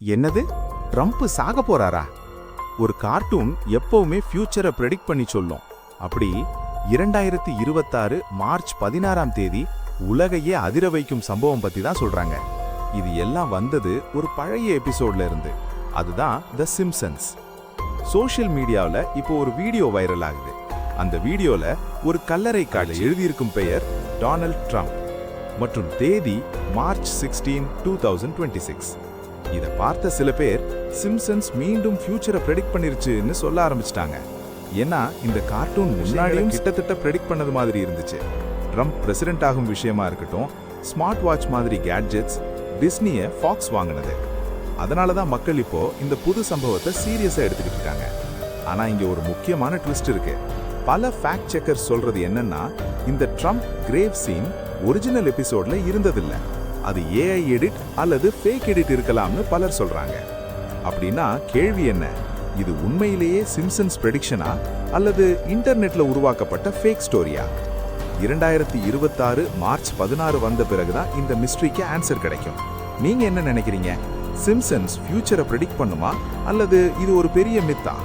என்னது, ட்ரம்ப் சாக போறாரா? ஒரு கார்ட்டூன் எப்பவுமே ஃபியூச்சரை ப்ரெடிக்ட் பண்ணி சொல்லும். அப்படி 2026 மார்ச் 16ஆம் தேதி உலகையே அதிர வைக்கும் சம்பவம் பத்தி தான் சொல்றாங்க. இது எல்லாம் வந்தது ஒரு பழைய எபிசோட்ல இருந்து. அதுதான் தி சிம்ப்சன்ஸ். சோஷியல் மீடியாவில் இப்போ ஒரு வீடியோ வைரல் ஆகுது. அந்த வீடியோல ஒரு கல்லறை காலில் எழுதியிருக்கும் பெயர் டொனால்ட் ட்ரம்ப் மற்றும் தேதி மார்ச் 16, 2026. இதை பார்த்த சில பேர் சிம்ப்சன்ஸ் மீண்டும் ஃபியூச்சரை ப்ரெடிக்ட் பண்ணிருச்சுன்னு சொல்ல ஆரம்பிச்சிட்டாங்க. ஏன்னா இந்த கார்ட்டூன் முன்னாடியும் கிட்டத்தட்ட ப்ரெடிக்ட் பண்ணது மாதிரி இருந்துச்சு. ட்ரம்ப் பிரசிடென்ட் ஆகும் விஷயமா இருக்கட்டும், ஸ்மார்ட் வாட்ச் மாதிரி கேட்ஜெட்ஸ், டிஸ்னியை ஃபாக்ஸ் வாங்கினது. அதனால தான் மக்கள் இப்போ இந்த புது சம்பவத்தை சீரியஸா எடுத்துக்கிட்டு இருக்காங்க. ஆனா இங்க ஒரு முக்கியமான ட்விஸ்ட் இருக்கு. பல ஃபேக்ட் செக்கர்ஸ் சொல்றது என்னன்னா, இந்த ட்ரம்ப் கிரேவ் சீன் ஒரிஜினல் எபிசோட்ல இருந்ததில்ல. அது ஏஐ எடிட் அல்லது ஃபேக் எடிட் இருக்கலாம்னு பலர் சொல்றாங்க. அப்படின்னா கேள்வி என்ன, இது உண்மையிலேயே சிம்ப்சன்ஸ் ப்ரெடிக்ஷனா அல்லது இன்டர்நெட்ல உருவாக்கப்பட்ட ஃபேக் ஸ்டோரியா? 2026 மார்ச் 16 வந்த பிறகுதான் இந்த மிஸ்ட்ரிக்கு ஆன்சர் கிடைக்கும். நீங்க என்ன நினைக்கிறீங்க? சிம்ப்சன்ஸ் ஃபியூச்சரை ப்ரெடிக்ட் பண்ணுமா அல்லது இது ஒரு பெரிய மித்தா?